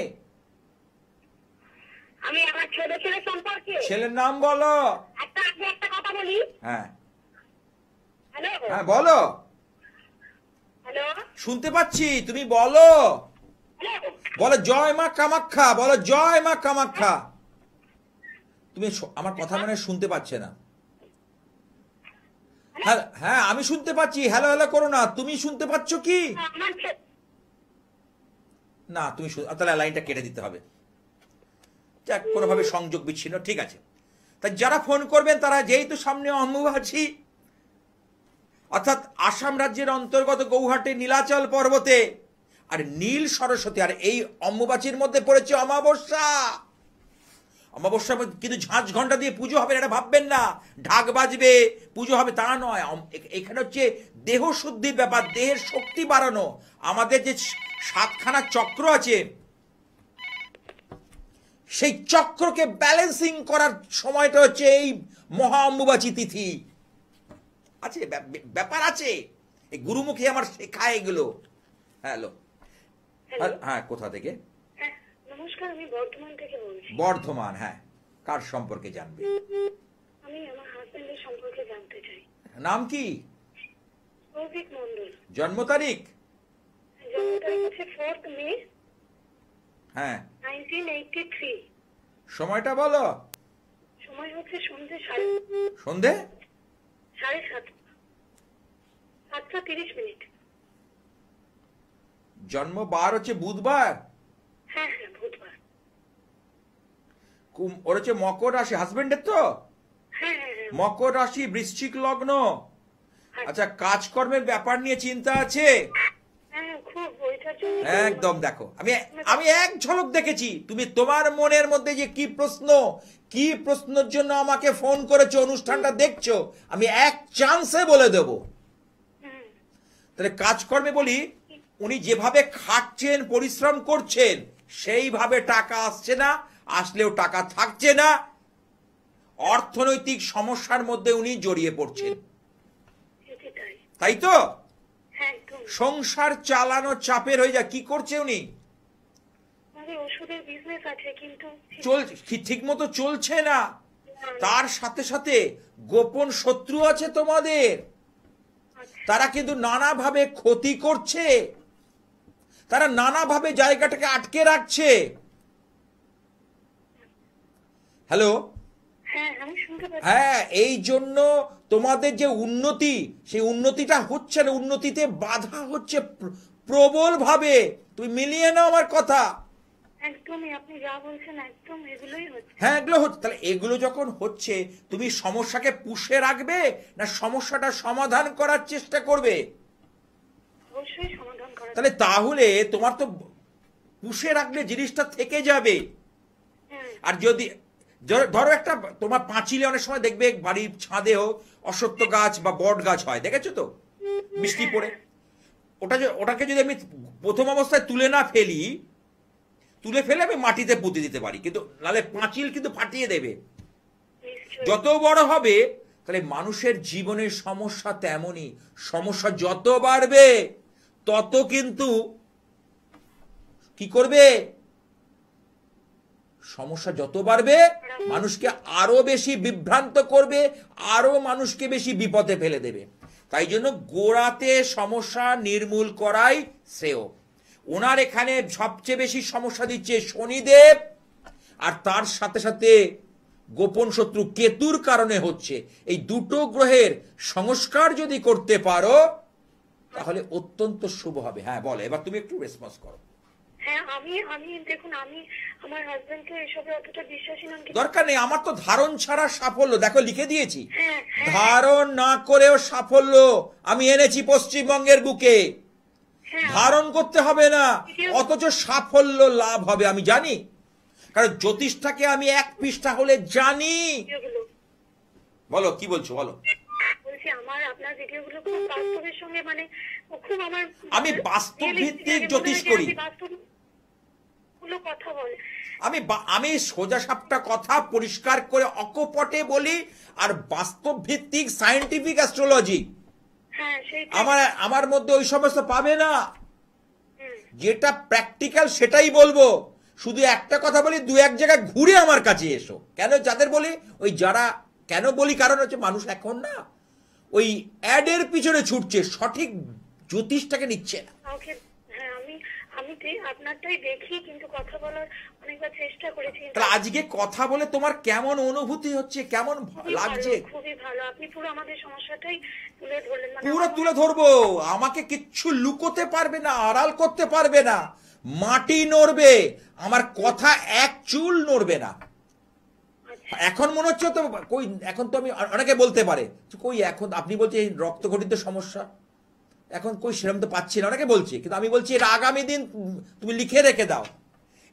আমি আমার ছোট ছেলে সম্পর্কে। ছেলের নাম বলো। একটা কথা বলি। হ্যাঁ হ্যালো, হ্যাঁ বলো, হ্যালো, শুনতে পাচ্ছি, তুমি বলো। হ্যালো। বলো জয় মা কামাখ্যা, বলো জয় মা কামাখ্যা। তুমি আমার কথা মানে শুনতে পাচ্ছে না। হ্যাঁ আমি শুনতে পাচ্ছি, হ্যালো হ্যালো করো না। তুমি শুনতে পাচ্ছ কি না? তুমি তাহলে লাইনটা কেটে দিতে হবে, যাক কোনোভাবে সংযোগ বিচ্ছিন্ন। ঠিক আছে, তা যারা ফোন করবেন তারা, যেহেতু সামনে অম্বুবাচী, অর্থাৎ আসাম রাজ্যের অন্তর্গত গৌহাটি নীলাচল পর্বতে আর নীল সরস্বতী, আর এই অম্বুবাচীর মধ্যে পড়েছে অমাবস্যা। অমাবস্যা কিন্তু ঝাঁঝ ঘন্টা দিয়ে পুজো হবে এটা ভাববেন না, ঢাক বাজবে পুজো হবে তা নয়। এখানে হচ্ছে দেহ শুদ্ধির ব্যাপার, দেহের শক্তি বাড়ানো। আমাদের যে 7খানা চক্র আছে, সেই চক্রকে ব্যালেন্সিং করার সময়টা হচ্ছে এই মহা অম্বুবাচী তিথি। আছে ব্যাপার আছে, এই গুরুমুখী আমার শেখায় এগুলো। হ্যালো, হ্যাঁ কোথা থেকে? নমস্কার, আমি বর্ধমান থেকে বলছি। বর্ধমান, হ্যাঁ, কার সম্পর্কে জানবে? আমি আমার হাজবেন্ডের সম্পর্কে জানতে চাই। নাম কি? সৌভিক মন্ডল। জন্ম তারিখ? জন্ম তারিখ হচ্ছে 4th মে হ্যাঁ। 1983। সময়টা বলো। সময় হচ্ছে সন্ধ্যে সন্ধে 7:30। জন্ম বার হচ্ছে বুধবার। হ্যাঁ হ্যাঁ, বুধবার। ওর হচ্ছে মকর রাশি, হাজবেন্ডের তো? হ্যাঁ হ্যাঁ হ্যাঁ। মকর রাশি, বৃশ্চিক লগ্ন। আচ্ছা, কাজকর্মের ব্যাপার নিয়ে চিন্তা আছে? হ্যাঁ, খুব ওইটার জন্য। একদম, দেখো আমি এক ঝলক দেখেছি তুমি তোমার মনের মধ্যে যে কি প্রশ্ন, কি প্রশ্নের জন্য আমাকে ফোন করেছো, অনুষ্ঠানটা দেখছো, আমি এক চান্সে বলে দেব। তাহলে কাজকর্মে বলি, উনি যেভাবে খাটছেন, পরিশ্রম করছেন, সেইভাবে টাকা আসছে না, আসলেও টাকা থাকছে না, অর্থনৈতিক সমস্যার মধ্যে উনি জড়িয়ে পড়ছেন, তাই তো? সংসার চালানো চাপের হয়ে যায়। কি করছে উনি? ওষুধের বিজনেস আছে, কিন্তু ঠিক মতো চলছে না। তার সাথে সাথে গোপন শত্রু আছে তোমাদের, তারা কিন্তু নানাভাবে ক্ষতি করছে, তারা নানাভাবে জায়গাটাকে আটকে রাখছে। হ্যালো, হ্যাঁ, এই জন্য তোমাদের যে উন্নতি, সেই উন্নতিটা হচ্ছে না, উন্নতিতে বাধা হচ্ছে প্রবল ভাবে। তুমি মিলিয়ে নাও আমার কথা। একদমই, আপনি যা বলছেন একদম এগুলোই হচ্ছে। হ্যাঁ, এগুলো হচ্ছে। তাহলে এগুলো যখন হচ্ছে, তুমি সমস্যাকে পুষে রাখবে না সমস্যাটা সমাধান করার চেষ্টা করবে? অবশ্যই সমাধান করা। তাহলে তোমার তো পুষে রাখলে জিনিসটা থেকে যাবে। আর যদি ধরো একটা তোমার পাঁচিলে অনেক সময় দেখবে বাড়ির ছাদেও অশ্বত্থ গাছ বা বট গাছ হয়, দেখেছো তো, বৃষ্টি পড়ে। ওটাকে যদি আমি প্রথম অবস্থায় তুলে না ফেলি, তুলে ফেলে আমি মাটিতে পুঁতে দিতে পারি, কিন্তু নাহলে পাঁচিল কিন্তু ফাটিয়ে দেবে। নিশ্চয়ই। যত বড় হবে তাহলে মানুষের জীবনের সমস্যা তেমনই, সমস্যা যত বাড়বে তত কিন্তু কি করবে, সমস্যা যত বাড়বে মানুষকে আরো বেশি বিভ্রান্ত করবে, আরো মানুষকে বেশি বিপদে ফেলে দেবে। তাই জন্য গোড়াতে সমস্যা নির্মূল করাই শ্রেয়। ওনার এখানে সবচেয়ে বেশি সমস্যা দিচ্ছে শনিদেব, আর তার সাথে সাথে গোপন শত্রু কেতুর কারণে হচ্ছে। এই দুটো গ্রহের সংস্কার যদি করতে পারো তাহলে অত্যন্ত শুভ হবে। হ্যাঁ বলো, এবার তুমি একটু রেসপন্স করো। হ্যাঁ, আমি আমি দেখুন, আমি আমার হাজবেন্ডকে এসবে অতটা বিশ্বাসী নন, কিন্তু দরকার নেই, আমার তো ধারণ ছাড়া সাফল্য, দেখো লিখে দিয়েছি, হ্যাঁ, হ্যাঁ, ধারণ না করেও সাফল্য আমি এনেছি পশ্চিমবঙ্গের বুকে। হ্যাঁ, ধারণ করতে হবে না, অথচ সাফল্য লাভ হবে আমি জানি, কারণ জ্যোতিষটাকে আমি এক পৃষ্ঠা হলে জানি। ভিডিওগুলো বলো কি বলছো, বলো। বলছি, আমার আপনার ভিডিওগুলো খুব বাস্তবের সঙ্গে, মানে খুব আমার, আমি বাস্তব ভিত্তিক জ্যোতিষ করি। বাস্তবগুলো কথা বলে। আমি সোজা সাপটা কথা পরিষ্কার করে অকপটে বলি, আর বাস্তব ভিত্তিক সায়েন্টিফিক অ্যাস্ট্রোলজি হ্যাঁ, সেই আমার মধ্যে ওই সমস্ত পাবে না। যেটা প্র্যাকটিক্যাল সেটাই বলবো, শুধু একটা কথা বলি, দু এক জায়গায় ঘুরে আমার কাছে এসো। কেন যাদের বলি, ওই যারা কেন বলি, কারণ হচ্ছে মানুষ এখন না ওই অ্যাডের পিছনে ছুটছে, সঠিক জ্যোতিষটাকে নিচ্ছে না। হ্যাঁ, আমি আপনারটাই দেখি, কিন্তু কথা বলার অনেকবার চেষ্টা করেছি। তাহলে আজকে কথা বলে তোমার কেমন অনুভূতি হচ্ছে, কেমন লাগছে? খুবই ভালো, আপনি পুরো আমাদের সমস্যাটাই তুলে ধরলেন। পুরো তুলে ধরবো, আমাকে কিচ্ছু লুকোতে পারবে না, আড়াল করতে পারবে না। মাটি নড়বে, আমার কথা এক চুল নড়বে না। এখন মনে হচ্ছে তো কই, এখন তো আমি, অনেকে বলতে পারে কই এখন আপনি বলছেন এই রক্তঘটিত সমস্যা, এখন কই সেরকম তো পাচ্ছি না, অনেকে বলছে, কিন্তু আমি বলছি এটা আগামী দিন তুমি লিখে রেখে দাও,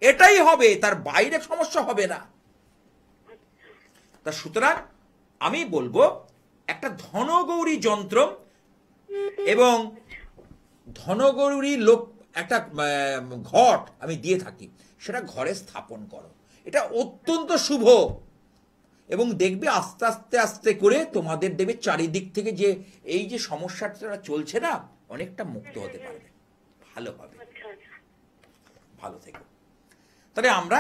এটাই হবে, তার বাইরে সমস্যা হবে না। তা সুতরাং আমি বলবো একটা ধনগৌরী যন্ত্র এবং ধনগৌরী লোক একটা ঘট আমি দিয়ে থাকি, সেটা ঘরে স্থাপন করো, এটা অত্যন্ত শুভ। এবং দেখবে আস্তে আস্তে আস্তে করে তোমাদের দেবে চারিদিক থেকে যে এই যে সমস্যাটা চলছে না, অনেকটা মুক্ত হতে পারবে, ভালো হবে। ভালো থেকো। তাহলে আমরা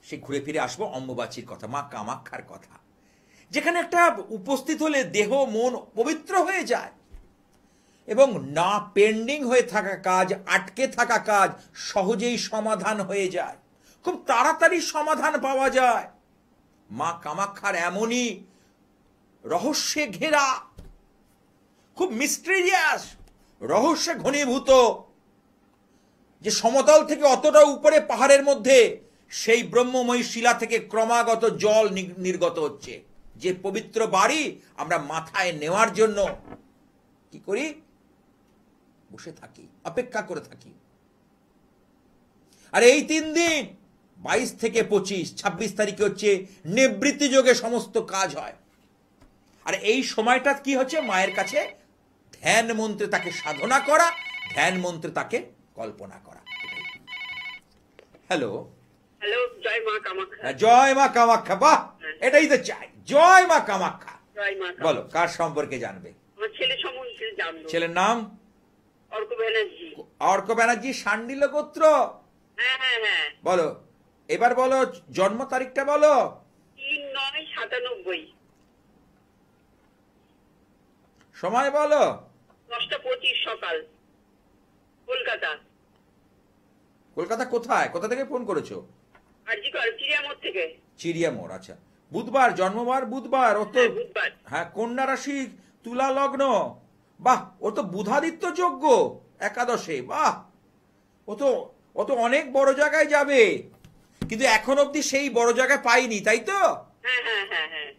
সে ঘুরে ফিরে আসবো অম্বুবাচীর কথা, মা কামাখ্যার কথা, যেখানে একটা উপস্থিত হলে দেহ মন পবিত্র হয়ে যায় এবং না পেন্ডিং হয়ে থাকা কাজ, আটকে থাকা কাজ সহজেই সমাধান হয়ে যায়, খুব তাড়াতাড়ি সমাধান পাওয়া যায়। মা কামাখ্যার এমনই রহস্যে ঘেরা, খুব মিস্টেরিয়াস, রহস্যে ঘনীভূত, যে সমতল থেকে অতটা উপরে পাহাড়ের মধ্যে সেই ব্রহ্মময়ী শিলা থেকে ক্রমাগত জল নির্গত হচ্ছে, যে পবিত্র বাড়ি আমরা মাথায় নেওয়ার জন্য কি করি, বসে থাকি, অপেক্ষা করে থাকি। আর এই 3 দিন 22 থেকে 25, 26 তারিখে হচ্ছে নিবৃত্তি যোগে সমস্ত কাজ হয়। আর এই সময়টা কি হচ্ছে, মায়ের কাছে ধ্যান মন্ত্রে তাকে সাধনা করা, ধ্যান মন্ত্রে তাকে কল্পনা করা। হ্যালো হ্যালো, জয় মা কামাখ্যা। জয় মা কামাখ্যা, বাহ, এটাই তো চাই, জয় মা কামাখ্যা। জয় মা। বলো কার সম্পর্কে জানবে? আমার ছেলে সম্বন্ধে জানবো। ছেলের নাম? অর্ক ব্যানার্জি। অর্ক ব্যানার্জি, শান্ডিল গোত্র। হ্যাঁ হ্যাঁ হ্যাঁ। বলো, এবার বলো জন্ম তারিখটা বলো। 3/9/97। সময় বলো। 10:25 সকাল, কলকাতা। কলকাতা কোথায়, কোথা থেকে ফোন করেছো? আরজিকর চিড়িয়ামোড় থেকে। চিড়িয়ামোড়, আচ্ছা। বুধবার, জন্মবার বুধবার, ও তো বুধবার। হ্যাঁ, কন্যা রাশি, তুলা লগ্ন, বাহ, ও তো বুধাদিত্য যোগ্য একাদশে, বাহ, ও তো অনেক বড় জায়গায় যাবে, কিন্তু এখন অবধি সেই বড় জায়গায় পাইনি, তাই তো? হ্যাঁ হ্যাঁ হ্যাঁ হ্যাঁ।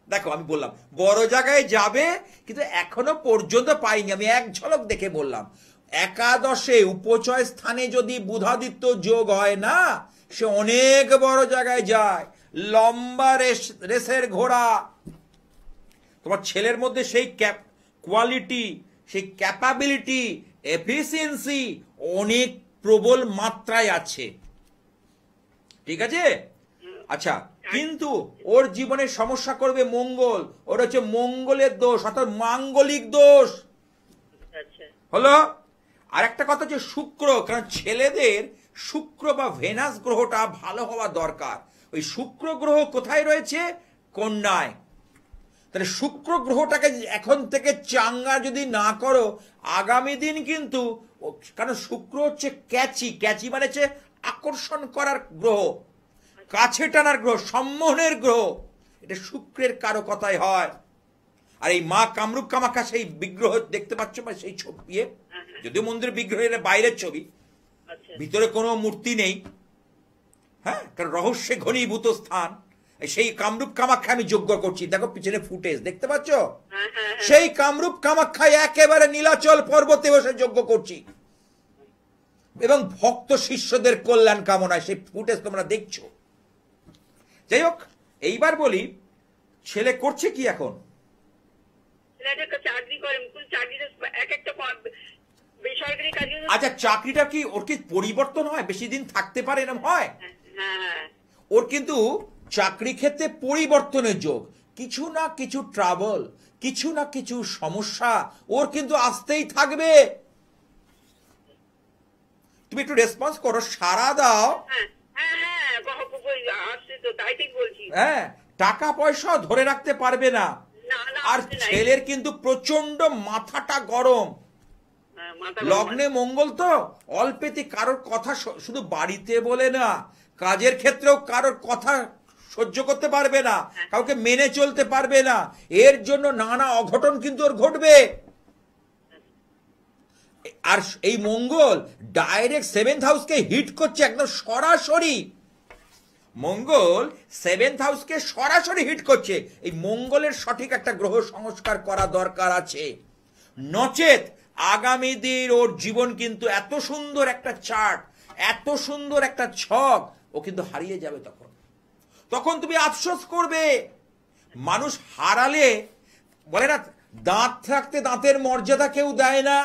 দেখো আমি বললাম বড় জায়গায় যাবে, কিন্তু এখনো পর্যন্ত পাইনি, আমি এক ঝলক দেখে বললাম। একাদশে উপচয় স্থানে যদি বুধাদিত্য যোগ হয় না, সে অনেক বড় জায়গায় যায়, লম্বা রেসের ঘোড়া। তোমার ছেলের মধ্যে সেই কোয়ালিটি, সেই ক্যাপাবিলিটি, এফিসিয়েন্সি অনেক প্রবল মাত্রায় আছে। ঠিক আছে? আচ্ছা, কিন্তু ওর জীবনে সমস্যা করবে মঙ্গল, ওর হচ্ছে মঙ্গলের দোষ, অর্থাৎ মাঙ্গলিক দোষ আচ্ছা হলো। আর একটা কথা হচ্ছে শুক্র, কারণ ছেলেদের শুক্র বা ভেনাস গ্রহটা ভালো হওয়া দরকার। ওই শুক্র গ্রহ কোথায় রয়েছে? কন্যায়। তাহলে শুক্র গ্রহটাকে এখন থেকে চাঙ্গা যদি না করো, আগামী দিন কিন্তু, কারণ শুক্র হচ্ছে ক্যাচি, ক্যাচি মানে হচ্ছে আকর্ষণ করার গ্রহ, কাছে টানার গ্রহ, সম্মোহনের গ্রহ। এটা শুক্রের কারো কথাই হয়। আর এই মা কামরূপ কামাখ্যা সেই বিগ্রহ দেখতে পাচ্ছ, বা সেই ছবি, যদিও মন্দিরের বিগ্রহের বাইরের ছবি, আচ্ছা ভিতরে কোনো মূর্তি নেই, হ্যাঁ, কারণ রহস্যে ঘনীভূত স্থান। সেই কামরূপ কামাখ্যা আমি যজ্ঞ করছি, দেখো পিছনে ফুটেজ দেখতে পাচ্ছ, সেই কামরূপ কামাখ্যায় একেবারে নীলাচল পর্বতে বসে যজ্ঞ করছি এবং ভক্ত শিষ্যদের কল্যাণ কামনায় সেই ফুটেজ তোমরা দেখছো। যাই হোক, এইবার বলি ছেলে করছে কি এখন? ছেলেটা চাকরি করে, চাকরিতে এক একটা বেসরকারি কাজে। আচ্ছা, চাকরিটা কি ওর কি পরিবর্তন হয়, বেশি দিন থাকতে পারে, এরকম হয়? হ্যাঁ ওর কিন্তু চাকরি ক্ষেত্রে পরিবর্তনের যোগ, কিছু না কিছু ট্রাবল, কিছু না কিছু সমস্যা ওর কিন্তু আসতেই থাকবে। তুমি একটু রেসপন্স করো, সাড়া দাও। আসছে তো, তাই ঠিক বলছি। হ্যাঁ, টাকা পয়সা ধরে রাখতে পারবে না। আর ছেলের কিন্তু প্রচন্ড মাথাটা গরম, লগ্নে মঙ্গল তো, অল্পেতে কারোর কথা শুধু বাড়িতে বলে না, কাজের ক্ষেত্রেও কারোর কথা সহ্য করতে পারবে না, কাউকে মেনে চলতে পারবে না। এর জন্য নানা অঘটন কিন্তু ওর ঘটবে। আর এই মঙ্গল ডাইরেক্ট 7th হাউসকে হিট করছে, একদম সরাসরি। মঙ্গল 7th হাউসকে সরাসরি হিট করছে। এই মঙ্গলের সঠিক একটা গ্রহ সংস্কার করা দরকার আছে, নচেত আগামী দিন ওর জীবন কিন্তু এত সুন্দর একটা চার্ট, এত সুন্দর একটা ছক, ও কিন্তু হারিয়ে যাবে। তখন তুমি আফসোস করবে। মানুষ হারালে বলে না, দাঁত থাকতে দাঁতের মর্যাদা কেউ দেয় না।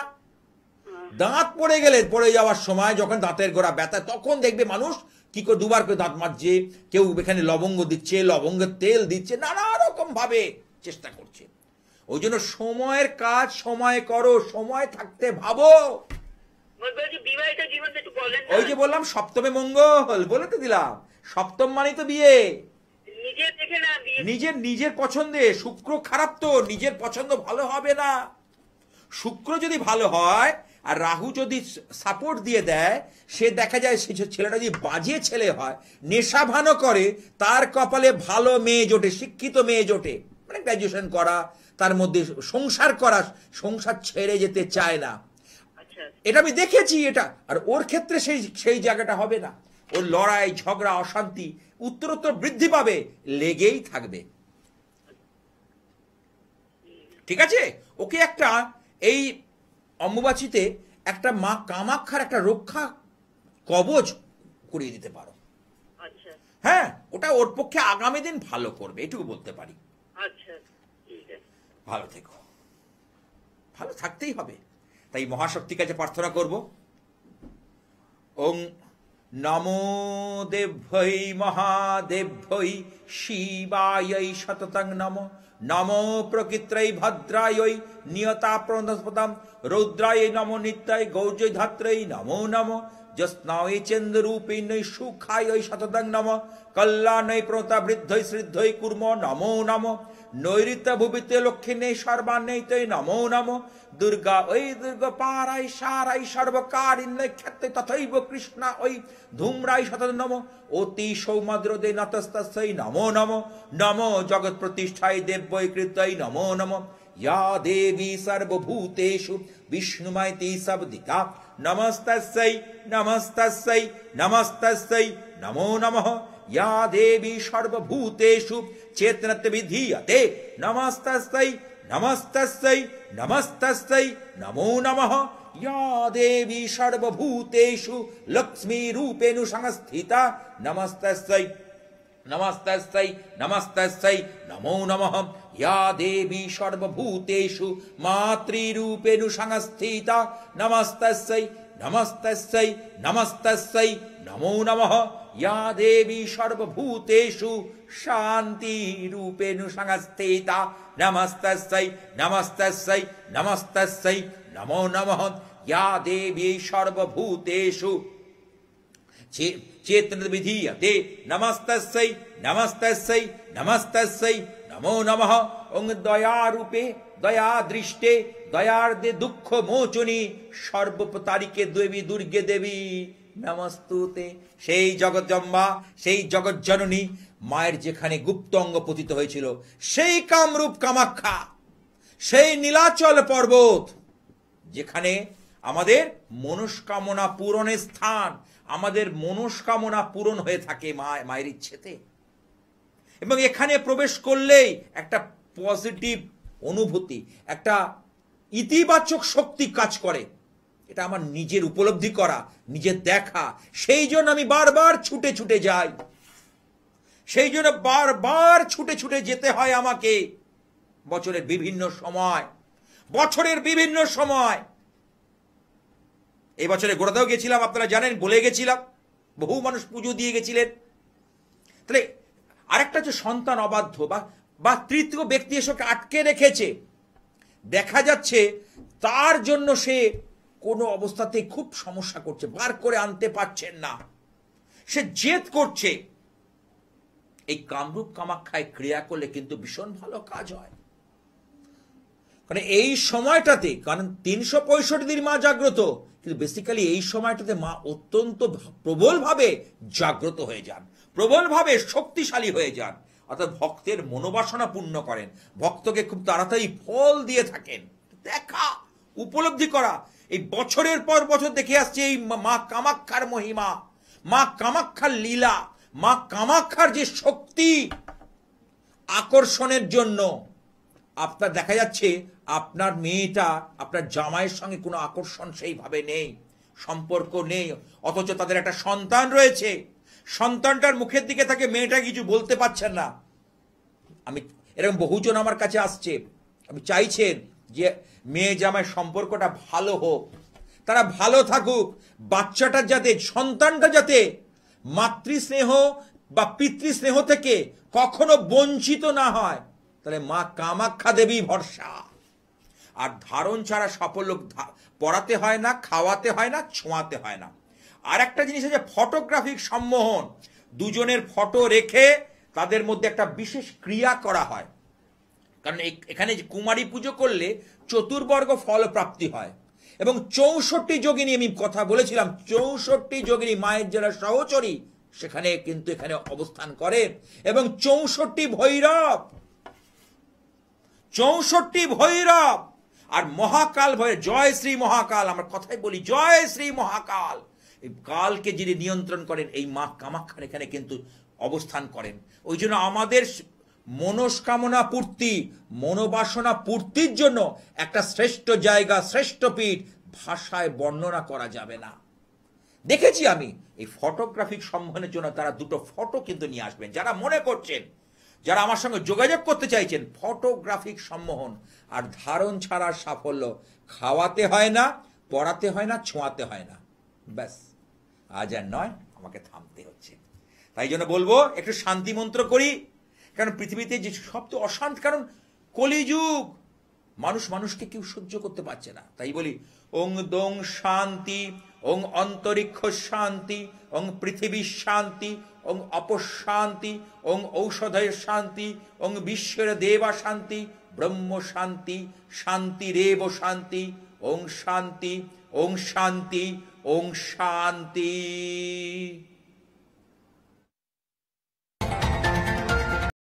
দাঁত পড়ে গেলে, পড়ে যাওয়ার সময় যখন দাঁতের গোড়া ব্যথা, তখন দেখবে মানুষ কি করে দুবার করে দাঁত মাজছে, কেউ এখানে লবঙ্গ দিচ্ছে, লবঙ্গের তেল দিচ্ছে, নানা রকম ভাবে চেষ্টা করছে। ওই জন্য সময়ের কাজ সময় করো, সময় থাকতে ভাবো। ওই যে বললাম সপ্তমে মঙ্গল, বলে তো দিলাম, সপ্তম মানে তো বিয়ে। নিজের পছন্দে। শুক্র খারাপ তো, নিজের পছন্দ ভালো হবে না। শুক্র যদি ভালো হয় আর রাহু যদি সাপোর্ট দিয়ে দেয়, সে দেখা যায় সে ছেলেটা যদি বাজে ছেলে হয়, নেশা ভানো করে, তার কপালে ভালো মেয়ে জোটে, শিক্ষিত মেয়ে জোটে, মানে গ্র্যাজুয়েশন করা, তার মধ্যে সংসার করা, সংসার ছেড়ে যেতে চায় না। এটা আমি দেখেছি এটা। আর ওর ক্ষেত্রে সেই জায়গাটা হবে না। ওর লড়াই ঝগড়া অশান্তি উত্তরোত্তর বৃদ্ধি পাবে, লেগেই থাকবে। ঠিক আছে? ওকে একটা এই অম্বুবাচীতে একটা মা কামাখ্যার একটা রক্ষা কবচ করিয়ে দিতে পারো। হ্যাঁ, ওটা ওর পক্ষে আগামী দিন ভালো করবে, এটুকু বলতে পারি। ভালো থেকো, ভালো থাকতেই হবে। তাই মহাশক্তির কাছে প্রার্থনা করব, ওং নমো দেভ্যৈ মহাদেভ্যৈ শিবাयै সততং নমো। নমো প্রকৃত্रै ভদ্রাयै নিয়তা প্রণস্পদম রৌদ্রাयै নমো নিত্যায় গৌর্যৈ ধাত্রৈ নমো নমো। জ্যোৎস্নাयै চন্দ্ররূপিণ্যৈ সুখাयै সততং নমো। কল্যাণৈ প্রণতা বৃদ্ধৈ শ্রদ্ধৈ কুর্ম নমো নমো। নৈঋত্য ভুবিতে লক্ষ্মীনে সর্বান্নৈতৈ নমো নমো। দুর্গা ওই দুর্গা পারাই সারাই সর্বকারিণ্যৈ ক্ষেত্রে তথৈব কৃষ্ণা ওই ধূম্রাই সতত নমো। অতি সৌমদ্রদে নতস্তস্যৈ নমো নমো। নমো জগৎ প্রতিষ্ঠায় দেব্যৈ কৃত্যৈ নমো নমো। या देवी सर्वभूतेषु विष्णुमयति सबदिका नमस्तस्यै नमस्तस्यै नमस्तस्यै नमो नमः। या देवी सर्वभूतेषु चेतनत्व विधीयते नमस्तस्यै नमस्तस्यै नमस्तस्यै नमो नमः। या देवी सर्वभूतेषु लक्ष्मी रूपेण संस्थिता नमस्तस्यै नमस्तस्यै नमस्तस्यै नमो नमः। या देवी सर्वभूतेषु मातृरूपेण संस्थिता नमस्तस्यै নমস্তস্যৈ নমস্তস্যৈ নমো নমঃ ইয়া দেবী সর্বভূতেষু শান্তি রূপেণ সংস্থিতা নমস্তস্যৈ নমস্তস্যৈ নমস্তস্যৈ নমো নমঃ ইয়া দেবী সর্বভূতেষু चेतन विधीयते नमस्तस्यै नमस्तस्यै नमस्तस्यै नमो नमः ओं दया रूपे दया दृष्टे दयार्दे दुःख मोचनी सर्वपतारिके देवी दुर्गे देवी नमस्तुते সেই জগজ্জম্বা সেই জগজ্জননী মায়ের যেখানে গুপ্ত অঙ্গ পতিত হয়েছিল সেই কামরূপ কামাখ্যা সেই নীলাচল পর্বত যেখানে আমাদের মনস্কামনা পূরণের স্থান আমাদের মনস্কামনা পূরণ হয়ে থাকে মায়ের ইচ্ছেতে এবং এখানে প্রবেশ করলেই একটা পজিটিভ অনুভূতি একটা ইতিবাচক শক্তি কাজ করে এটা আমার নিজের উপলব্ধি করা নিজের দেখা সেই জন্য আমি বারবার ছুটে ছুটে যাই সেই জন্য বারবার ছুটে ছুটে যেতে হয় আমাকে বছরের বিভিন্ন সময় এই বছরে গোড়াতেও গেছিলাম আপনারা জানেন বলে গেছিলাম বহু মানুষ পুজো দিয়ে গেছিলেন তাহলে আরেকটা যে সন্তান অবাধ্য বা তৃতীয় ব্যক্তি এসে আটকে রেখেছে দেখা যাচ্ছে তার জন্য সে কোনো অবস্থাতেই খুব সমস্যা করছে বার করে আনতে পারছেন না সে জেদ করছে এই কামরূপ কামাখ্যায় ক্রিয়া করলে কিন্তু ভীষণ ভালো কাজ হয় কারণ এই সময়টাতে কারণ 365 দিন মা জাগ্রত কিন্তু বেসিক্যালি এই সময়টাতে মা অত্যন্ত প্রবলভাবে জাগ্রত হয়ে যান প্রবলভাবে শক্তিশালী হয়ে যান অর্থাৎ ভক্তের মনোবাসনা পূর্ণ করেন ভক্তকে খুব তাড়াতাড়ি ফল দিয়ে থাকেন দেখা উপলব্ধি করা এই বছরের পর বছর দেখে আসছে এই মা কামাখ্যার মহিমা মা কামাখ্যার লীলা মা কামাখ্যার যে শক্তি আকর্ষণের জন্য আপনার দেখা যাচ্ছে আপনার মেয়েটা আপনার জামাইয়ের সঙ্গে কোনো আকর্ষণ সেইভাবে নেই সম্পর্ক নেই অথচ তাদের একটা সন্তান রয়েছে সন্তানটার মুখের দিকে তাকে মেয়েটা কিছু বলতে পারছেন না আমি এরকম বহুজন আমার কাছে আসছে আমি চাইছেন যে মেয়ে জামাই সম্পর্কটা ভালো হোক তারা ভালো থাকুক বাচ্চাটা যাতে সন্তানটা যাতে মাতৃস্নেহ বা পিতৃস্নেহ থেকে কখনো বঞ্চিত না হয় তাহলে মা কামাখ্যা দেবী ভরসা আর ধারণ ছাড়া সাফল্য পড়াতে হয় না খাওয়াতে হয় না ছোঁয়াতে হয় না আর একটা জিনিস আছে ফটোগ্রাফিক সম্মোহন দুজনের ফটো রেখে তাদের মধ্যে একটা বিশেষ ক্রিয়া করা হয় কারণ এখানে কুমারী পুজো করলে চতুর্বর্গ ফল প্রাপ্তি হয় এবং 64 যোগিনী আমি কথা বলেছিলাম 64 যোগিনী মায়ের যারা সহচরী সেখানে কিন্তু এখানে অবস্থান করে এবং 64 ভৈরব আর মহাকাল ভৈরব জয় শ্রী মহাকাল আমরা কথাই বলি জয় শ্রী মহাকাল এই কালকে যিনি নিয়ন্ত্রণ করেন এই মা কামাখ্যার এখানে কিন্তু অবস্থান করেন ওই জন্য আমাদের মনস্কামনা পূর্তি মনোবাসনা পূর্তির জন্য একটা শ্রেষ্ঠ জায়গা শ্রেষ্ঠ পীঠ ভাষায় বর্ণনা করা যাবে না দেখেছি আমি এই ফটোগ্রাফিক সম্মানের জন্য তারা দুটো ফটো কিন্তু নিয়ে আসবেন যারা মনে করছেন যারা আমার সঙ্গে যোগাযোগ করতে চাইছেন ফটোগ্রাফিক সম্মোহন আর ধারণ ছাড়া সাফল্য খাওয়াতে হয় না পড়াতে হয় না ছোঁয়াতে হয় না ব্যাস আজ আর নয় আমাকে থামতে হচ্ছে তাই জন্য বলবো একটু শান্তি মন্ত্র করি কারণ পৃথিবীতে যে সবচেয়ে অশান্ত কারণ কলিযুগ মানুষ মানুষকে কেউ সহ্য করতে পারছে না তাই বলি ওং দোং শান্তি ওং অন্তরিক্ষ শান্তি ওং পৃথিবী শান্তি ওং অপশান্তি ওং ঔষধয় শান্তি ওং বিশ্বের দেবা শান্তি ব্রহ্ম শান্তি শান্তিরেব শান্তি ওং শান্তি ওং শান্তি ওং শান্তি